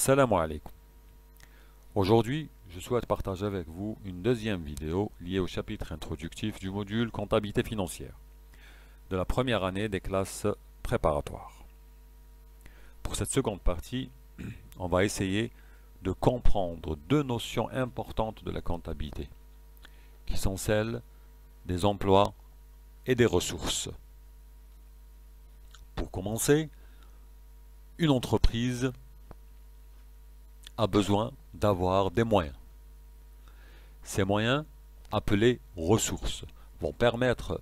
Salam alaikum. Aujourd'hui, je souhaite partager avec vous une deuxième vidéo liée au chapitre introductif du module comptabilité financière de la première année des classes préparatoires. Pour cette seconde partie, on va essayer de comprendre deux notions importantes de la comptabilité, qui sont celles des emplois et des ressources. Pour commencer, une entreprise a besoin d'avoir des moyens. Ces moyens, appelés ressources, vont permettre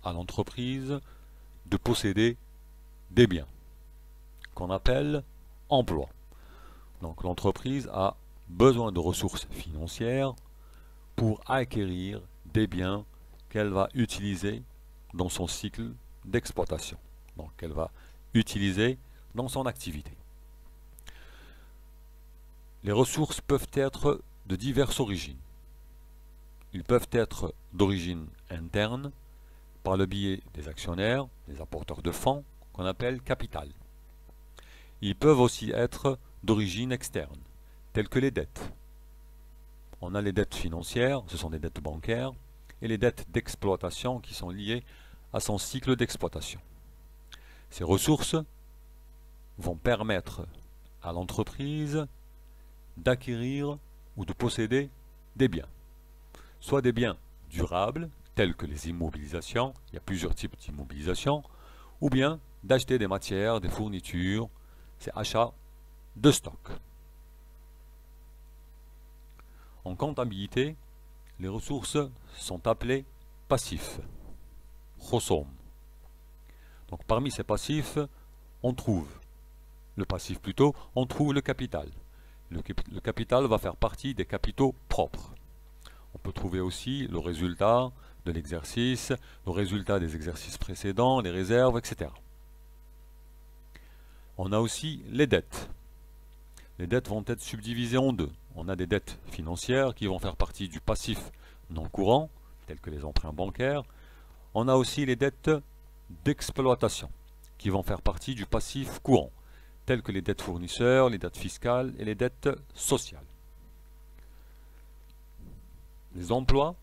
à l'entreprise de posséder des biens, qu'on appelle emplois. Donc l'entreprise a besoin de ressources financières pour acquérir des biens qu'elle va utiliser dans son cycle d'exploitation, donc qu'elle va utiliser dans son activité. Les ressources peuvent être de diverses origines. Ils peuvent être d'origine interne, par le biais des actionnaires, des apporteurs de fonds, qu'on appelle capital. Ils peuvent aussi être d'origine externe, telles que les dettes. On a les dettes financières, ce sont des dettes bancaires, et les dettes d'exploitation qui sont liées à son cycle d'exploitation. Ces ressources vont permettre à l'entreprise d'acquérir ou de posséder des biens. Soit des biens durables, tels que les immobilisations, il y a plusieurs types d'immobilisation, ou bien d'acheter des matières, des fournitures, c'est achat de stock. En comptabilité, les ressources sont appelées passifs, khosom. Donc parmi ces passifs, on trouve le capital. Le capital va faire partie des capitaux propres. On peut trouver aussi le résultat de l'exercice, le résultat des exercices précédents, les réserves, etc. On a aussi les dettes. Les dettes vont être subdivisées en deux. On a des dettes financières qui vont faire partie du passif non courant, tels que les emprunts bancaires. On a aussi les dettes d'exploitation, qui vont faire partie du passif courant, telles que les dettes fournisseurs, les dettes fiscales et les dettes sociales. Les emplois,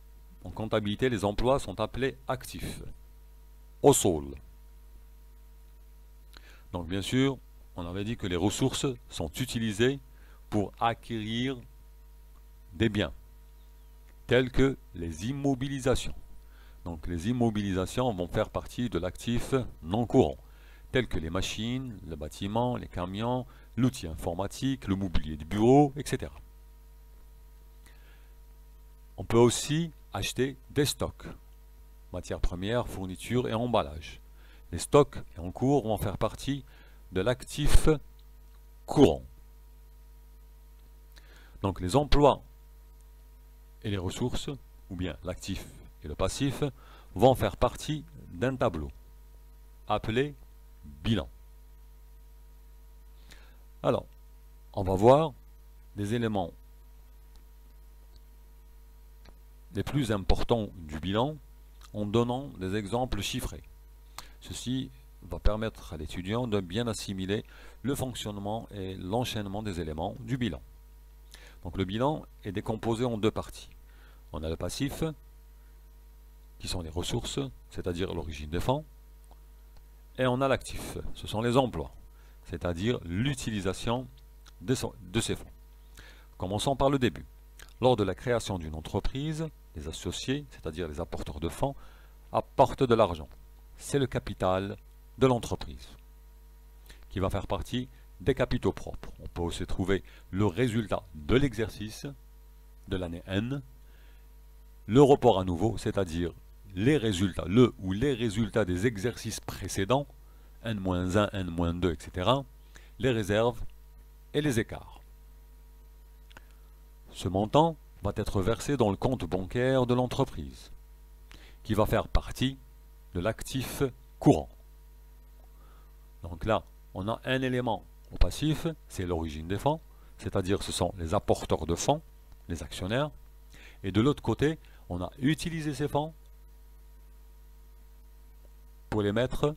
en comptabilité, les emplois sont appelés actifs, usul. Donc bien sûr, on avait dit que les ressources sont utilisées pour acquérir des biens, tels que les immobilisations. Donc les immobilisations vont faire partie de l'actif non courant, tels que les machines, le bâtiment, les camions, l'outil informatique, le mobilier de bureau, etc. On peut aussi acheter des stocks, matières premières, fournitures et emballages. Les stocks et encours vont faire partie de l'actif courant. Donc les emplois et les ressources, ou bien l'actif et le passif, vont faire partie d'un tableau appelé bilan. Alors, on va voir des éléments les plus importants du bilan en donnant des exemples chiffrés. Ceci va permettre à l'étudiant de bien assimiler le fonctionnement et l'enchaînement des éléments du bilan. Donc le bilan est décomposé en deux parties. On a le passif, qui sont les ressources, c'est-à-dire l'origine des fonds, et on a l'actif, ce sont les emplois, c'est-à-dire l'utilisation de ces fonds. Commençons par le début. Lors de la création d'une entreprise, les associés, c'est-à-dire les apporteurs de fonds, apportent de l'argent. C'est le capital de l'entreprise, qui va faire partie des capitaux propres. On peut aussi trouver le résultat de l'exercice de l'année N, le report à nouveau, c'est-à-dire les résultats, le ou les résultats des exercices précédents, N-1, N-2, etc., les réserves et les écarts. Ce montant va être versé dans le compte bancaire de l'entreprise, qui va faire partie de l'actif courant. Donc là, on a un élément au passif, c'est l'origine des fonds, c'est-à-dire ce sont les apporteurs de fonds, les actionnaires, et de l'autre côté, on a utilisé ces fonds pour les mettre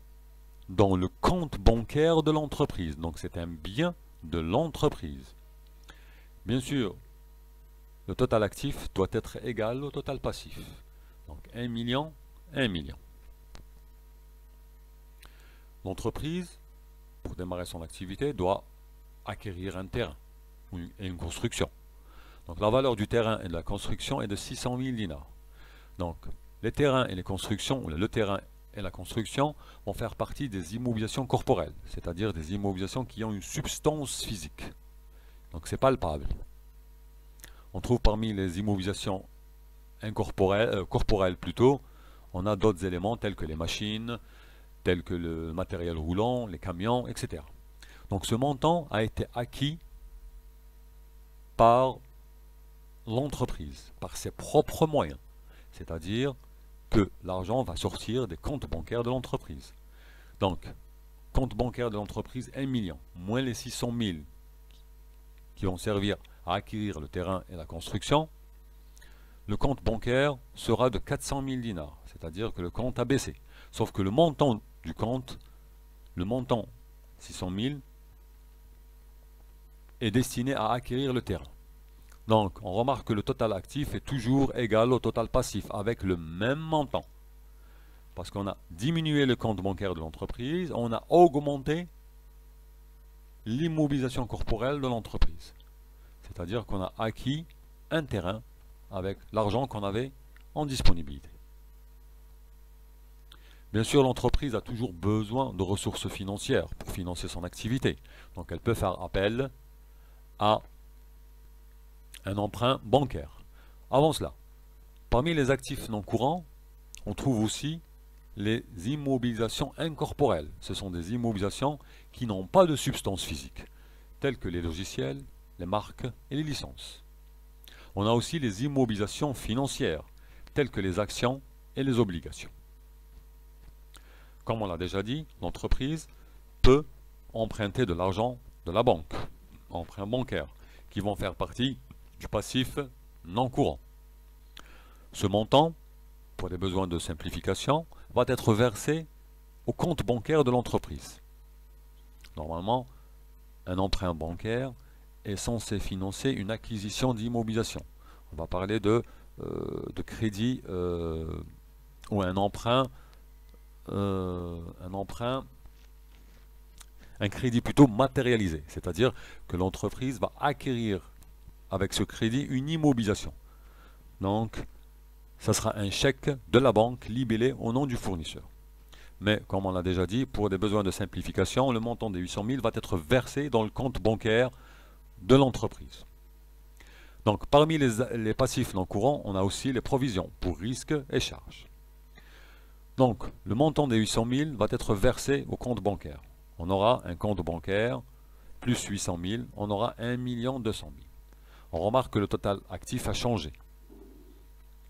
dans le compte bancaire de l'entreprise. Donc c'est un bien de l'entreprise. Bien sûr, le total actif doit être égal au total passif. Donc 1 million, 1 million. L'entreprise, pour démarrer son activité, doit acquérir un terrain et une construction. Donc la valeur du terrain et de la construction est de 600 000 dinars. Donc les terrains et les constructions, le terrain et la construction vont faire partie des immobilisations corporelles, c'est-à-dire des immobilisations qui ont une substance physique. Donc c'est palpable. On trouve parmi les immobilisations corporelles plutôt, on a d'autres éléments tels que les machines, tels que le matériel roulant, les camions, etc. Donc ce montant a été acquis par l'entreprise, par ses propres moyens. C'est-à-dire que l'argent va sortir des comptes bancaires de l'entreprise. Donc, compte bancaire de l'entreprise, 1 million, moins les 600 000 qui vont servir à acquérir le terrain et la construction, le compte bancaire sera de 400 000 dinars. C'est-à-dire que le compte a baissé. Sauf que le montant du compte, le montant 600 000, est destiné à acquérir le terrain. Donc, on remarque que le total actif est toujours égal au total passif, avec le même montant. Parce qu'on a diminué le compte bancaire de l'entreprise, on a augmenté l'immobilisation corporelle de l'entreprise. C'est-à-dire qu'on a acquis un terrain avec l'argent qu'on avait en disponibilité. Bien sûr, l'entreprise a toujours besoin de ressources financières pour financer son activité. Donc, elle peut faire appel à un emprunt bancaire. Avant cela, parmi les actifs non courants, on trouve aussi les immobilisations incorporelles. Ce sont des immobilisations qui n'ont pas de substance physique, telles que les logiciels, les marques et les licences. On a aussi les immobilisations financières, telles que les actions et les obligations. Comme on l'a déjà dit, l'entreprise peut emprunter de l'argent de la banque, emprunts bancaires, qui vont faire partie du passif non courant. Ce montant, pour des besoins de simplification, va être versé au compte bancaire de l'entreprise. Normalement, un emprunt bancaire est censé financer une acquisition d'immobilisation. On va parler de crédit ou un crédit plutôt matérialisé, c'est-à-dire que l'entreprise va acquérir avec ce crédit une immobilisation. Donc, ça sera un chèque de la banque libellé au nom du fournisseur. Mais, comme on l'a déjà dit, pour des besoins de simplification, le montant des 800 000 va être versé dans le compte bancaire de l'entreprise. Donc, parmi les passifs non courants, on a aussi les provisions pour risques et charges. Donc, le montant des 800 000 va être versé au compte bancaire. On aura un compte bancaire plus 800 000, on aura 1 200 000. On remarque que le total actif a changé.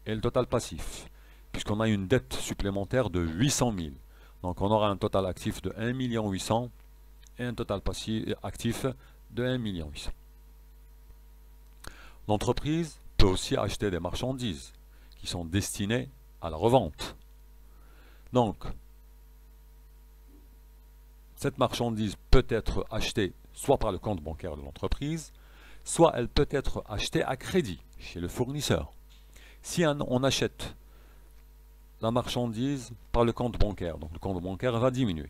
Et le total passif, puisqu'on a une dette supplémentaire de 800 000. Donc on aura un total actif de 1 800 000 et un total passif actif de 1 800 000. L'entreprise peut aussi acheter des marchandises qui sont destinées à la revente. Donc, cette marchandise peut être achetée soit par le compte bancaire de l'entreprise, soit elle peut être achetée à crédit chez le fournisseur. Si on achète la marchandise par le compte bancaire, donc le compte bancaire va diminuer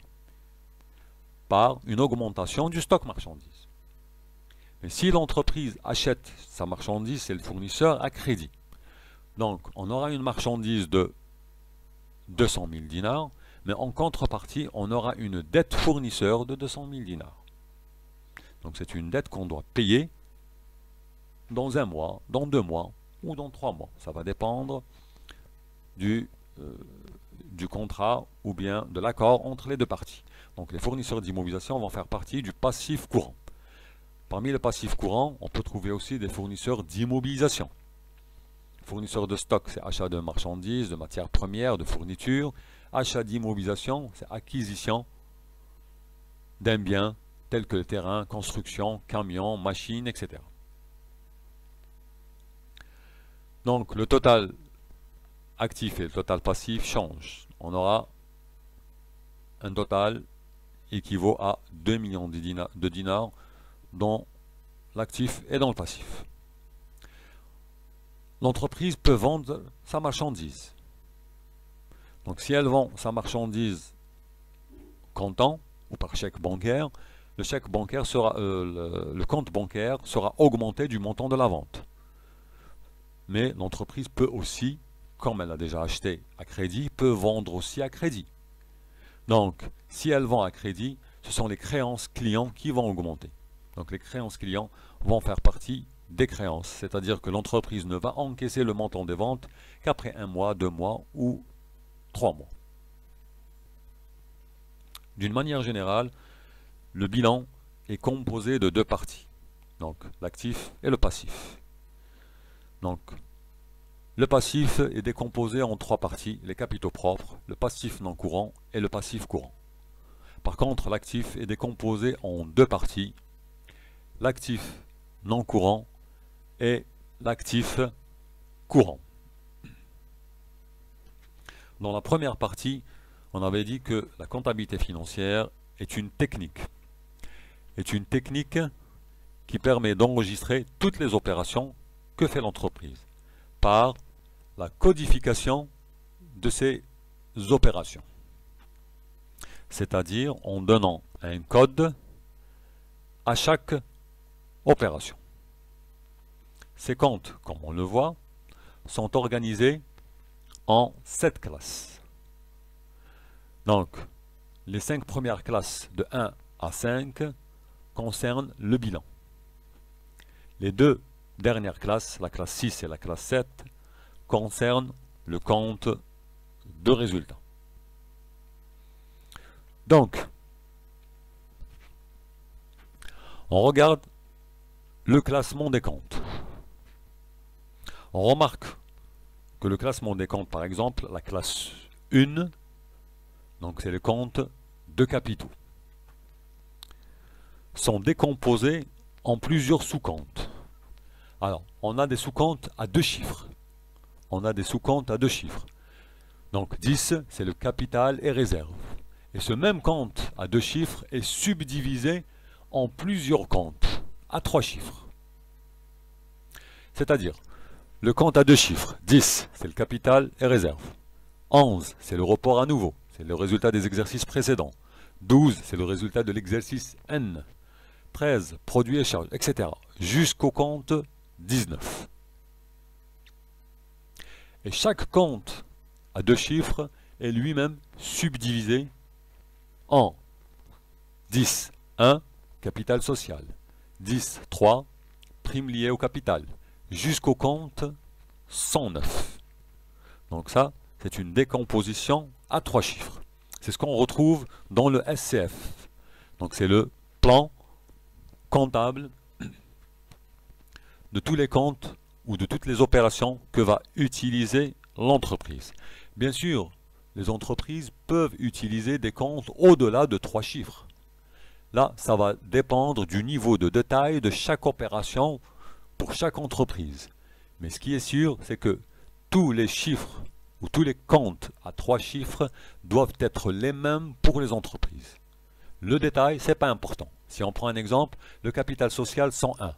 par une augmentation du stock marchandise. Mais si l'entreprise achète sa marchandise, c'est le fournisseur à crédit. Donc on aura une marchandise de 200 000 dinars, mais en contrepartie, on aura une dette fournisseur de 200 000 dinars. Donc c'est une dette qu'on doit payer dans 1 mois, dans 2 mois ou dans 3 mois. Ça va dépendre du contrat ou bien de l'accord entre les deux parties. Donc les fournisseurs d'immobilisation vont faire partie du passif courant. Parmi les passifs courants, on peut trouver aussi des fournisseurs d'immobilisation. Fournisseurs de stock, c'est achat de marchandises, de matières premières, de fournitures. Achat d'immobilisation, c'est acquisition d'un bien tel que le terrain, construction, camions, machines, etc. Donc le total actif et le total passif changent. On aura un total équivaut à 2 millions de dinars dans l'actif et dans le passif. L'entreprise peut vendre sa marchandise. Donc si elle vend sa marchandise comptant ou par chèque bancaire, le chèque bancaire sera, le compte bancaire sera augmenté du montant de la vente. Mais l'entreprise peut aussi, comme elle a déjà acheté à crédit, peut vendre aussi à crédit. Donc, si elle vend à crédit, ce sont les créances clients qui vont augmenter. Donc les créances clients vont faire partie des créances, c'est-à-dire que l'entreprise ne va encaisser le montant des ventes qu'après 1 mois, 2 mois ou 3 mois. D'une manière générale, le bilan est composé de 2 parties, donc l'actif et le passif. Donc, le passif est décomposé en 3 parties, les capitaux propres, le passif non courant et le passif courant. Par contre, l'actif est décomposé en 2 parties, l'actif non courant et l'actif courant. Dans la première partie, on avait dit que la comptabilité financière est une technique. Qui permet d'enregistrer toutes les opérations que fait l'entreprise par la codification de ces opérations. C'est-à-dire en donnant un code à chaque opération. Ces comptes, comme on le voit, sont organisés en 7 classes. Donc, les 5 premières classes de 1 à 5 concernent le bilan. Les 2 dernières classes, la classe 6 et la classe 7, concernent le compte de résultat. Donc, on regarde le classement des comptes. On remarque que le classement des comptes, par exemple, la classe 1, donc c'est les comptes de capitaux, sont décomposés en plusieurs sous-comptes. Alors, on a des sous-comptes à 2 chiffres. Donc 10, c'est le capital et réserve. Et ce même compte à 2 chiffres est subdivisé en plusieurs comptes à 3 chiffres. C'est-à-dire, le compte à 2 chiffres, 10, c'est le capital et réserve. 11, c'est le report à nouveau, c'est le résultat des exercices précédents. 12, c'est le résultat de l'exercice N. 13, produits et charges, etc. Jusqu'au compte 19. Et chaque compte à 2 chiffres est lui-même subdivisé en 10, 1, capital social, 10, 3, prime liée au capital, jusqu'au compte 109. Donc ça, c'est une décomposition à 3 chiffres. C'est ce qu'on retrouve dans le SCF. Donc c'est le plan comptable de tous les comptes ou de toutes les opérations que va utiliser l'entreprise. Bien sûr, les entreprises peuvent utiliser des comptes au-delà de 3 chiffres. Là, ça va dépendre du niveau de détail de chaque opération pour chaque entreprise. Mais ce qui est sûr, c'est que tous les chiffres ou tous les comptes à 3 chiffres doivent être les mêmes pour les entreprises. Le détail, ce n'est pas important. Si on prend un exemple, le capital social 101.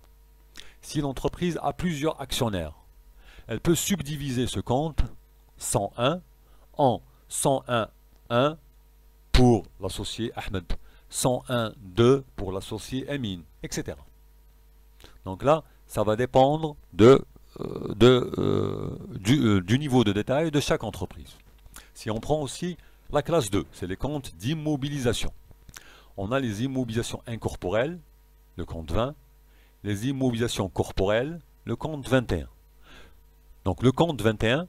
Si l'entreprise a plusieurs actionnaires, elle peut subdiviser ce compte 101 en 101.1 pour l'associé Ahmed, 101.2 pour l'associé Emin, etc. Donc là, ça va dépendre du niveau de détail de chaque entreprise. Si on prend aussi la classe 2, c'est les comptes d'immobilisation. On a les immobilisations incorporelles, le compte 20, les immobilisations corporelles, le compte 21. Donc le compte 21,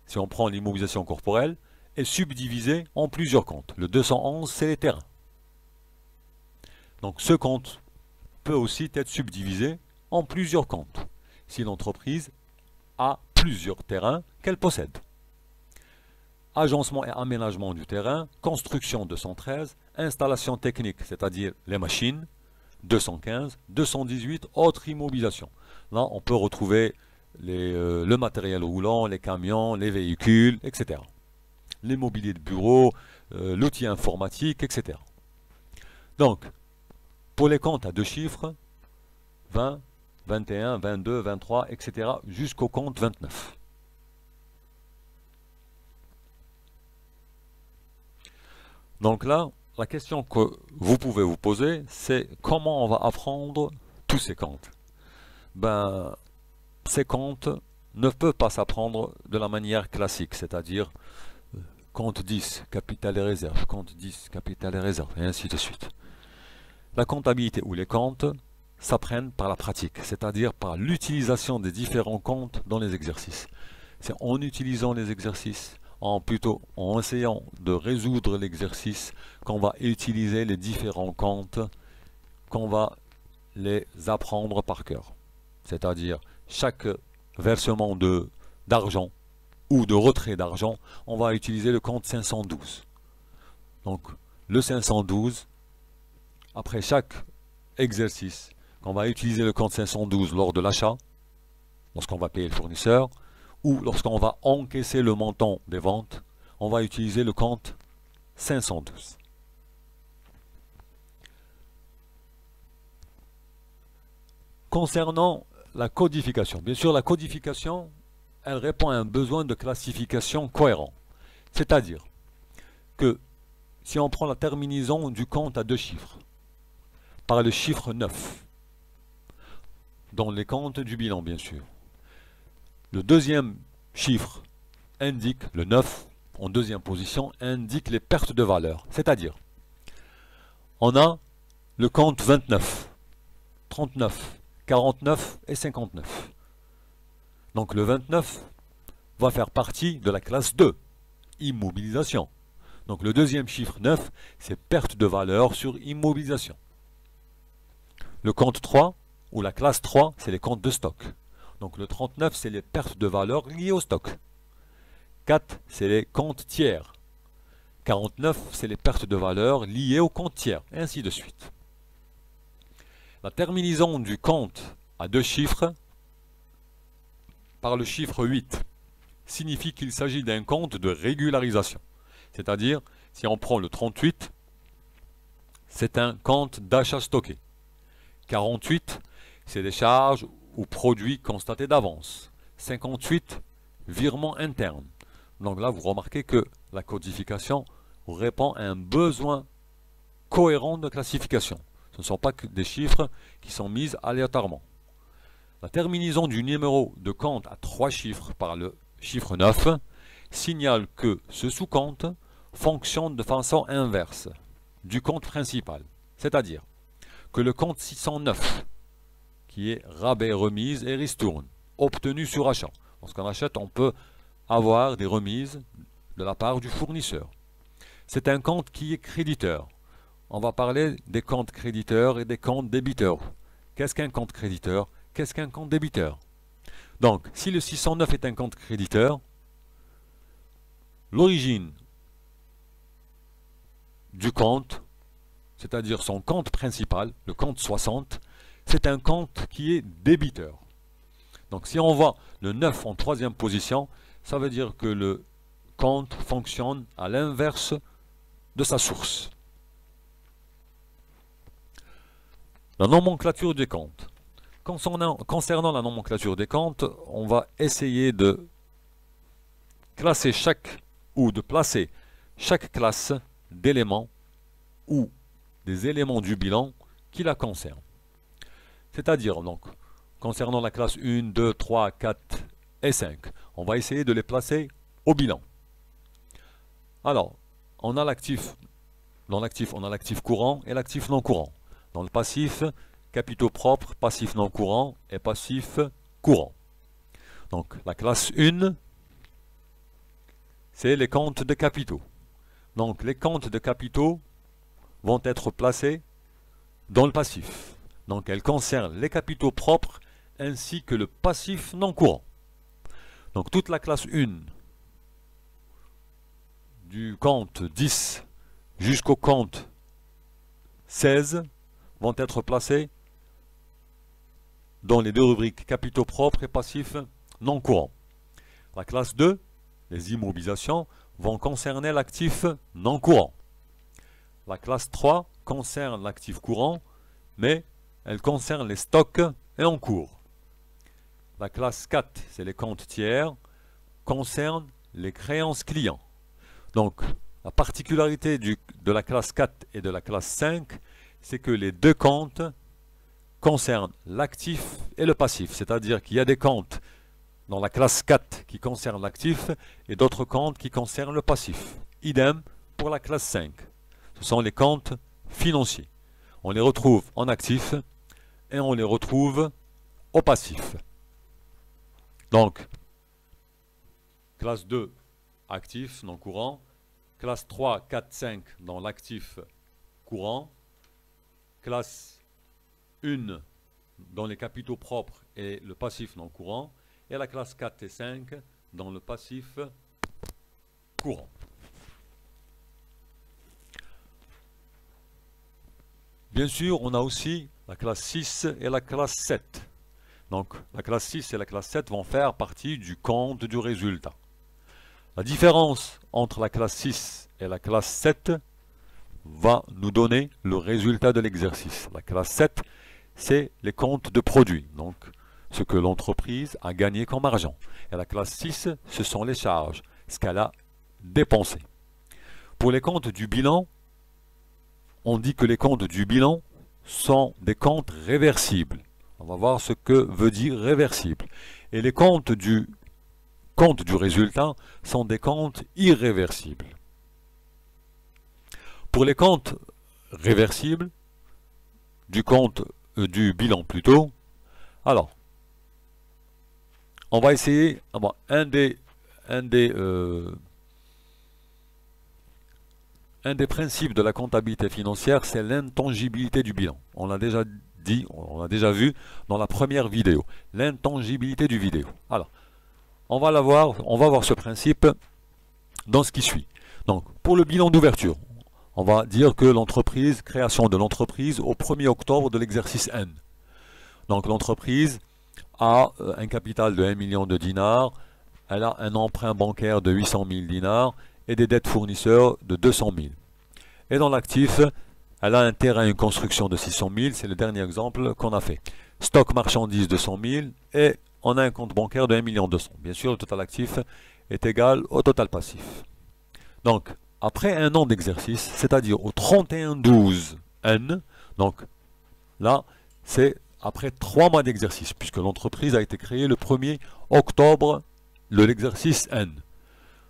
si on prend l'immobilisation corporelle, est subdivisé en plusieurs comptes. Le 211, c'est les terrains. Donc ce compte peut aussi être subdivisé en plusieurs comptes, si l'entreprise a plusieurs terrains qu'elle possède. Agencement et aménagement du terrain, construction 213, installation technique, c'est-à-dire les machines, 215, 218, autres immobilisations. Là, on peut retrouver le matériel roulant, les camions, les véhicules, etc. Les mobiliers de bureau, l'outil informatique, etc. Donc, pour les comptes à 2 chiffres, 20, 21, 22, 23, etc. jusqu'au compte 29. Donc là, la question que vous pouvez vous poser, c'est comment on va apprendre tous ces comptes. Ben, ces comptes ne peuvent pas s'apprendre de la manière classique, c'est-à-dire compte 10, capital et réserve, compte 10, capital et réserve, et ainsi de suite. La comptabilité ou les comptes s'apprennent par la pratique, c'est-à-dire par l'utilisation des différents comptes dans les exercices. C'est en utilisant les exercices, en essayant de résoudre l'exercice, qu'on va utiliser les différents comptes, qu'on va les apprendre par cœur. C'est-à-dire chaque versement d'argent ou de retrait d'argent, on va utiliser le compte 512. Donc le 512, après chaque exercice, on va utiliser le compte 512 lors de l'achat, lorsqu'on va payer le fournisseur, ou lorsqu'on va encaisser le montant des ventes, on va utiliser le compte 512. Concernant la codification, bien sûr la codification, elle répond à un besoin de classification cohérent. C'est-à-dire que si on prend la terminaison du compte à deux chiffres, par le chiffre 9, dans les comptes du bilan bien sûr, le deuxième chiffre indique, le 9, en deuxième position, indique les pertes de valeur. C'est-à-dire, on a le compte 29, 39, 49 et 59. Donc le 29 va faire partie de la classe 2, immobilisation. Donc le deuxième chiffre 9, c'est perte de valeur sur immobilisation. Le compte 3, ou la classe 3, c'est les comptes de stock. Donc le 39, c'est les pertes de valeur liées au stock. 4, c'est les comptes tiers. 49, c'est les pertes de valeur liées au compte tiers, et ainsi de suite. La terminaison du compte à deux chiffres par le chiffre 8 signifie qu'il s'agit d'un compte de régularisation. C'est-à-dire, si on prend le 38, c'est un compte d'achat stocké. 48, c'est des charges ou produits constatés d'avance. 58, virement interne. Donc là, vous remarquez que la codification répond à un besoin cohérent de classification. Ce ne sont pas que des chiffres qui sont mis aléatoirement. La terminaison du numéro de compte à trois chiffres par le chiffre 9 signale que ce sous-compte fonctionne de façon inverse du compte principal. C'est-à-dire que le compte 609, qui est rabais, remise et ristourne, obtenu sur achat. Lorsqu'on achète, on peut avoir des remises de la part du fournisseur. C'est un compte qui est créditeur. On va parler des comptes créditeurs et des comptes débiteurs. Qu'est-ce qu'un compte créditeur? Qu'est-ce qu'un compte débiteur? Donc, si le 609 est un compte créditeur, l'origine du compte, c'est-à-dire son compte principal, le compte 60, c'est un compte qui est débiteur. Donc si on voit le 9 en troisième position, ça veut dire que le compte fonctionne à l'inverse de sa source. La nomenclature des comptes. Concernant la nomenclature des comptes, on va essayer de classer de placer chaque classe d'éléments ou des éléments du bilan qui la concernent. C'est-à-dire, donc, concernant la classe 1, 2, 3, 4 et 5, on va essayer de les placer au bilan. Alors, on a l'actif, dans l'actif, on a l'actif courant et l'actif non courant. Dans le passif, capitaux propres, passif non courant et passif courant. Donc, la classe 1, c'est les comptes de capitaux. Donc, les comptes de capitaux vont être placés dans le passif. Donc, elles concernent les capitaux propres ainsi que le passif non courant. Donc, toute la classe 1 du compte 10 jusqu'au compte 16 vont être placés dans les deux rubriques capitaux propres et passifs non courants. La classe 2, les immobilisations, vont concerner l'actif non courant. La classe 3 concerne l'actif courant, mais elle concerne les stocks et en cours. La classe 4, c'est les comptes tiers, concerne les créances clients. Donc, la particularité de la classe 4 et de la classe 5, c'est que les deux comptes concernent l'actif et le passif. C'est-à-dire qu'il y a des comptes dans la classe 4 qui concernent l'actif et d'autres comptes qui concernent le passif. Idem pour la classe 5. Ce sont les comptes financiers. On les retrouve en actif et on les retrouve au passif. Donc, classe 2, actif, non courant. Classe 3, 4, 5 dans l'actif courant. Classe 1 dans les capitaux propres et le passif non courant. Et la classe 4 et 5 dans le passif courant. Bien sûr, on a aussi la classe 6 et la classe 7. Donc, la classe 6 et la classe 7 vont faire partie du compte du résultat. La différence entre la classe 6 et la classe 7 va nous donner le résultat de l'exercice. La classe 7, c'est les comptes de produits, donc ce que l'entreprise a gagné comme argent. Et la classe 6, ce sont les charges, ce qu'elle a dépensé. Pour les comptes du bilan, on dit que les comptes du bilan sont des comptes réversibles. On va voir ce que veut dire réversible. Et les comptes du résultat sont des comptes irréversibles. Pour les comptes réversibles, du bilan plutôt, alors, on va essayer, un des principes de la comptabilité financière, c'est l'intangibilité du bilan. On l'a déjà dit, on l'a déjà vu dans la première vidéo. L'intangibilité du vidéo. Alors, on va voir ce principe dans ce qui suit. Donc, pour le bilan d'ouverture, on va dire que l'entreprise, création de l'entreprise au 1er octobre de l'exercice N. Donc, l'entreprise a un capital de 1 million de dinars, elle a un emprunt bancaire de 800 000 dinars et des dettes fournisseurs de 200 000. Et dans l'actif, elle a un terrain, une construction de 600 000, c'est le dernier exemple qu'on a fait. Stock marchandises de 100 000 et on a un compte bancaire de 1 million 200. Bien sûr, le total actif est égal au total passif. Donc, après un an d'exercice, c'est-à-dire au 31/12/N, donc là, c'est après 3 mois d'exercice, puisque l'entreprise a été créée le 1er octobre de l'exercice N.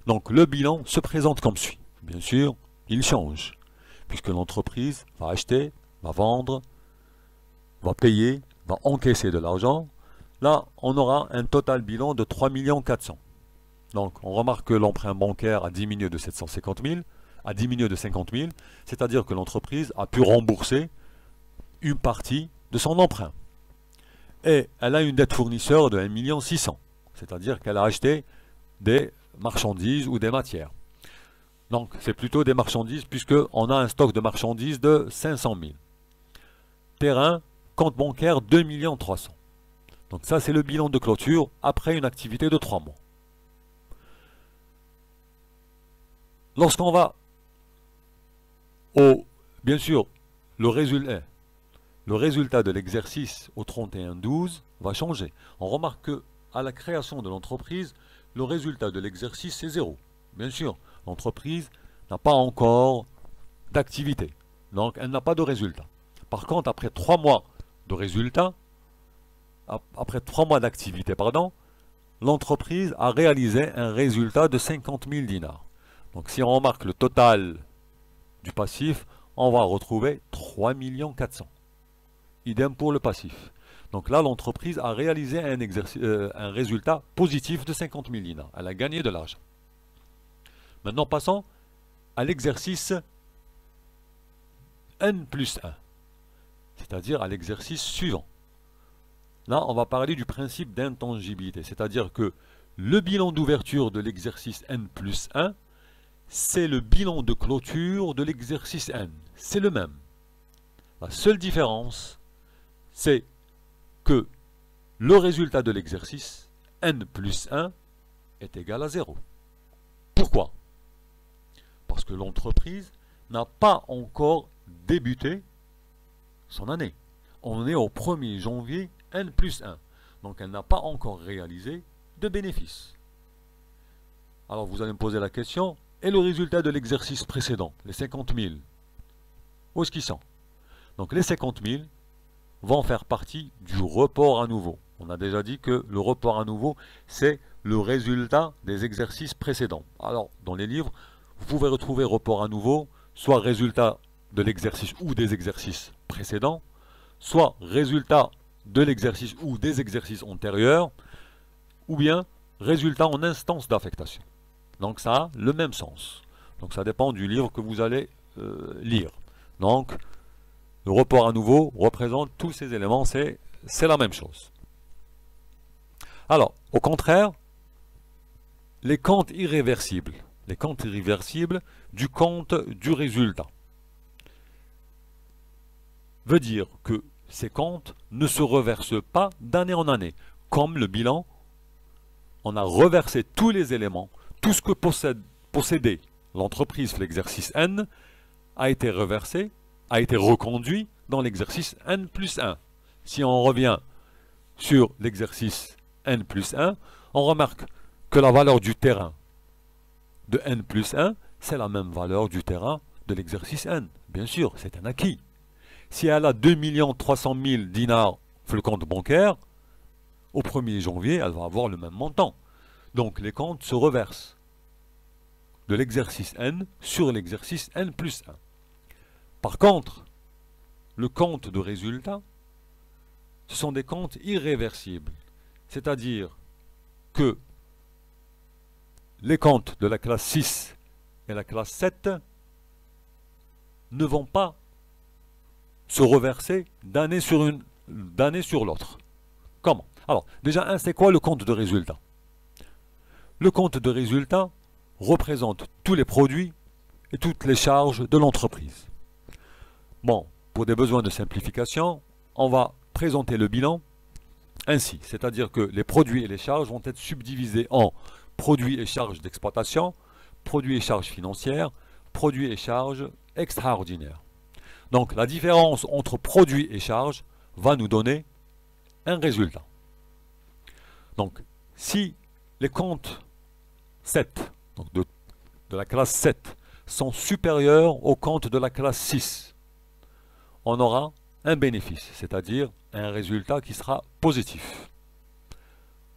Donc, le bilan se présente comme suit. Bien sûr, il change, puisque l'entreprise va acheter, va vendre, va payer, va encaisser de l'argent. Là, on aura un total bilan de 3 400 000. Donc, on remarque que l'emprunt bancaire a diminué de 750 000, a diminué de 50 000, c'est-à-dire que l'entreprise a pu rembourser une partie de son emprunt. Et elle a une dette fournisseur de 1 600 000, c'est-à-dire qu'elle a acheté des marchandises ou des matières. Donc, c'est plutôt des marchandises puisqu'on a un stock de marchandises de 500 000. Terrain, compte bancaire 2 300 000. Donc ça, c'est le bilan de clôture après une activité de 3 mois. Lorsqu'on va bien sûr, le résultat de l'exercice au 31/12 va changer. On remarque que à la création de l'entreprise, le résultat de l'exercice est 0. Bien sûr, l'entreprise n'a pas encore d'activité, donc elle n'a pas de résultat. Par contre, après 3 mois de résultat, après 3 mois d'activité, l'entreprise a réalisé un résultat de 50 000 dinars. Donc si on remarque le total du passif, on va retrouver 3 400 000. Idem pour le passif. Donc là, l'entreprise a réalisé un résultat positif de 50 000 dinars. Elle a gagné de l'argent. Maintenant, passons à l'exercice N+1, c'est-à-dire à l'exercice suivant. Là, on va parler du principe d'intangibilité, c'est-à-dire que le bilan d'ouverture de l'exercice N+1, c'est le bilan de clôture de l'exercice N. C'est le même. La seule différence, c'est que le résultat de l'exercice N+1 est égal à 0. Pourquoi? Parce que l'entreprise n'a pas encore débuté son année. On est au 1er janvier N plus 1. Donc elle n'a pas encore réalisé de bénéfice. Alors vous allez me poser la question, et le résultat de l'exercice précédent, les 50 000, où est-ce qu'ils sont? Donc les 50 000 vont faire partie du report à nouveau. On a déjà dit que le report à nouveau, c'est le résultat des exercices précédents. Alors, dans les livres, vous pouvez retrouver report à nouveau, soit résultat de l'exercice ou des exercices précédents, soit résultat de l'exercice ou des exercices antérieurs, ou bien résultat en instance d'affectation. Donc ça a le même sens. Donc ça dépend du livre que vous allez lire. Donc, le report à nouveau représente tous ces éléments, c'est la même chose. Alors, au contraire, les comptes irréversibles du compte du résultat, veut dire que ces comptes ne se reversent pas d'année en année. Comme le bilan, on a reversé tous les éléments, tout ce que possédait l'entreprise, l'exercice N, a été reversé, a été reconduit dans l'exercice N plus 1. Si on revient sur l'exercice N plus 1, on remarque que la valeur du terrain de N plus 1, c'est la même valeur du terrain de l'exercice N. Bien sûr, c'est un acquis. Si elle a 2 300 000 dinars sur le compte bancaire, au 1er janvier, elle va avoir le même montant. Donc les comptes se reversent de l'exercice N sur l'exercice N plus 1. Par contre, le compte de résultat, ce sont des comptes irréversibles. C'est-à-dire que les comptes de la classe 6 et la classe 7 ne vont pas se reverser d'année sur l'autre. Comment? Alors, déjà, c'est quoi le compte de résultat? Le compte de résultat représente tous les produits et toutes les charges de l'entreprise. Bon, pour des besoins de simplification, on va présenter le bilan ainsi, c'est-à-dire que les produits et les charges vont être subdivisés en produits et charges d'exploitation, produits et charges financières, produits et charges extraordinaires. Donc la différence entre produits et charges va nous donner un résultat. Donc si les comptes 7, donc de la classe 7, sont supérieurs aux comptes de la classe 6, on aura un bénéfice, c'est-à-dire un résultat qui sera positif.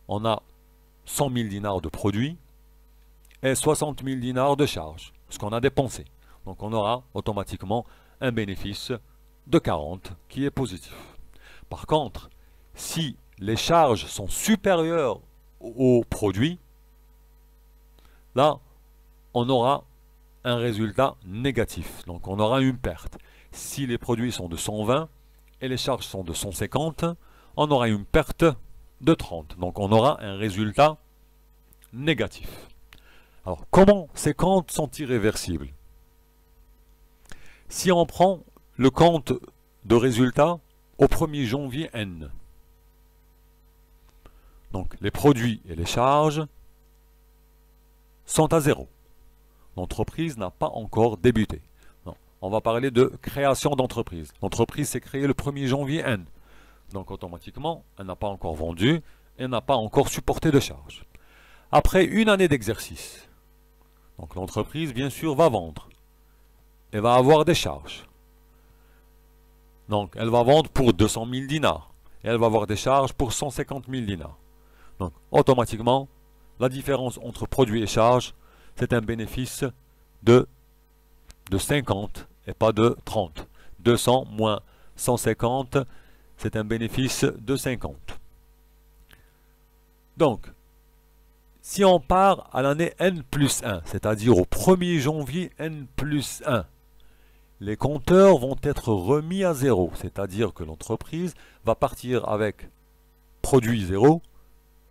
On a 100 000 dinars de produits et 60 000 dinars de charges, ce qu'on a dépensé. Donc on aura automatiquement un bénéfice de 40 qui est positif. Par contre, si les charges sont supérieures aux produits, là, on aura un résultat négatif. Donc on aura une perte. Si les produits sont de 120 et les charges sont de 150, on aura une perte de 30. Donc on aura un résultat négatif. Alors comment ces comptes sont irréversibles? Si on prend le compte de résultat au 1er janvier N, donc les produits et les charges sont à zéro. L'entreprise n'a pas encore débuté. Non. On va parler de création d'entreprise. L'entreprise s'est créée le 1er janvier N. Donc automatiquement, elle n'a pas encore vendu et n'a pas encore supporté de charges. Après une année d'exercice, donc l'entreprise bien sûr va vendre. Elle va avoir des charges. Donc elle va vendre pour 200 000 dinars. Et elle va avoir des charges pour 150 000 dinars. Donc automatiquement, la différence entre produit et charge, c'est un bénéfice de 50 et pas de 30. 200 moins 150, c'est un bénéfice de 50. Donc, si on part à l'année N plus 1, c'est-à-dire au 1er janvier N plus 1, les compteurs vont être remis à zéro, c'est-à-dire que l'entreprise va partir avec produit 0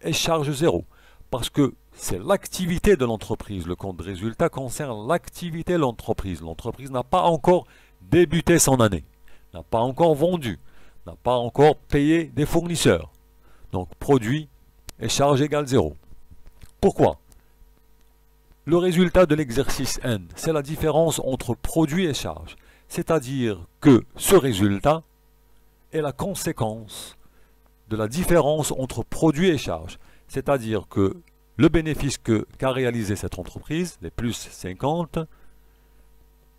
et charge 0. Parce que c'est l'activité de l'entreprise. Le compte de résultat concerne l'activité de l'entreprise. L'entreprise n'a pas encore débuté son année, n'a pas encore vendu, n'a pas encore payé des fournisseurs. Donc produit et charge égale 0. Pourquoi? Le résultat de l'exercice N, c'est la différence entre produit et charge. C'est-à-dire que ce résultat est la conséquence de la différence entre produits et charges. C'est-à-dire que le bénéfice qu'a réalisé cette entreprise, les plus 50,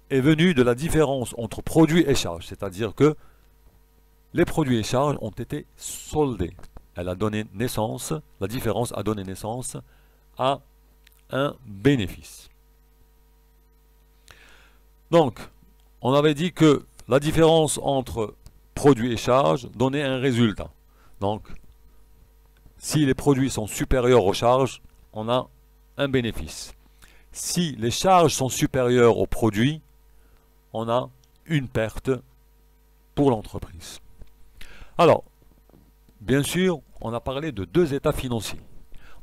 est venu de la différence entre produits et charges. C'est-à-dire que les produits et charges ont été soldés. Elle a donné naissance, la différence a donné naissance à un bénéfice. Donc, on avait dit que la différence entre produits et charges donnait un résultat. Donc, si les produits sont supérieurs aux charges, on a un bénéfice. Si les charges sont supérieures aux produits, on a une perte pour l'entreprise. Alors, bien sûr, on a parlé de deux états financiers.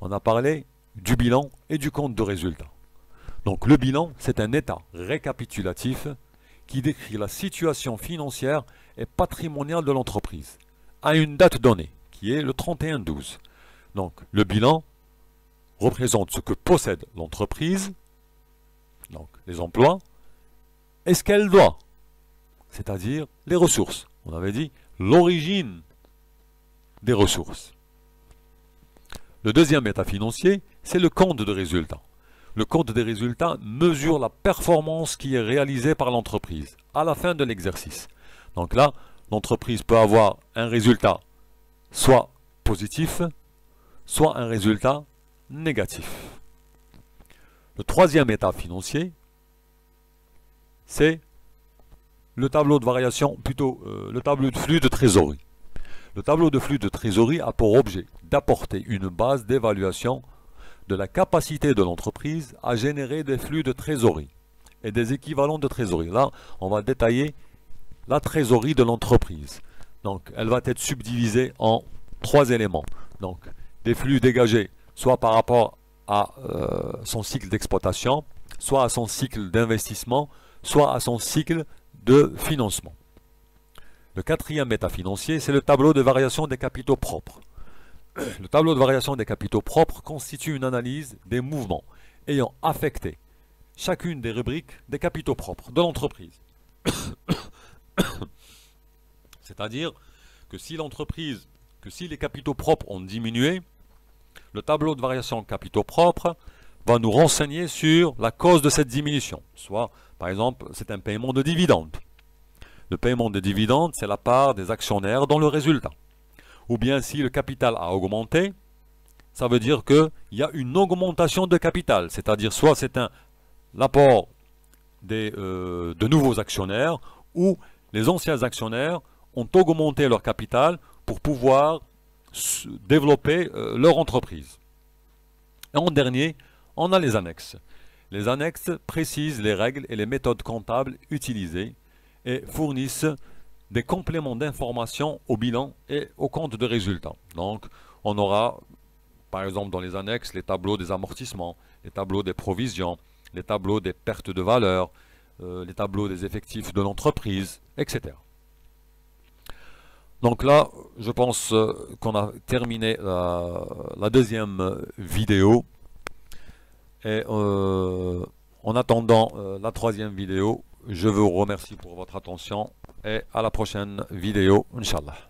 On a parlé du bilan et du compte de résultat. Donc le bilan, c'est un état récapitulatif qui décrit la situation financière et patrimoniale de l'entreprise à une date donnée, qui est le 31/12. Donc le bilan représente ce que possède l'entreprise, donc les emplois, et ce qu'elle doit, c'est-à-dire les ressources. On avait dit l'origine des ressources. Le deuxième état financier, c'est le compte de résultat. Le compte des résultats mesure la performance qui est réalisée par l'entreprise à la fin de l'exercice. Donc là, l'entreprise peut avoir un résultat soit positif, soit un résultat négatif. Le troisième état financier, c'est le tableau de variation, plutôt le tableau de flux de trésorerie. Le tableau de flux de trésorerie a pour objet d'apporter une base d'évaluation de la capacité de l'entreprise à générer des flux de trésorerie et des équivalents de trésorerie. Là, on va détailler la trésorerie de l'entreprise. Donc, elle va être subdivisée en trois éléments. Donc, des flux dégagés, soit par rapport à son cycle d'exploitation, soit à son cycle d'investissement, soit à son cycle de financement. Le quatrième état financier, c'est le tableau de variation des capitaux propres. Le tableau de variation des capitaux propres constitue une analyse des mouvements ayant affecté chacune des rubriques des capitaux propres de l'entreprise. C'est-à-dire que si les capitaux propres ont diminué, le tableau de variation capitaux propres va nous renseigner sur la cause de cette diminution. Soit, par exemple, c'est un paiement de dividendes. Le paiement de dividendes, c'est la part des actionnaires dans le résultat. Ou bien si le capital a augmenté, ça veut dire qu'il y a une augmentation de capital. C'est-à-dire soit c'est l'apport de nouveaux actionnaires ou les anciens actionnaires ont augmenté leur capital pour pouvoir développer leur entreprise. Et en dernier, on a les annexes. Les annexes précisent les règles et les méthodes comptables utilisées et fournissent des compléments d'information au bilan et au compte de résultat. Donc, on aura, par exemple, dans les annexes, les tableaux des amortissements, les tableaux des provisions, les tableaux des pertes de valeur, les tableaux des effectifs de l'entreprise, etc. Donc là, je pense qu'on a terminé la deuxième vidéo. Et en attendant la troisième vidéo, je vous remercie pour votre attention et à la prochaine vidéo, Inch'Allah.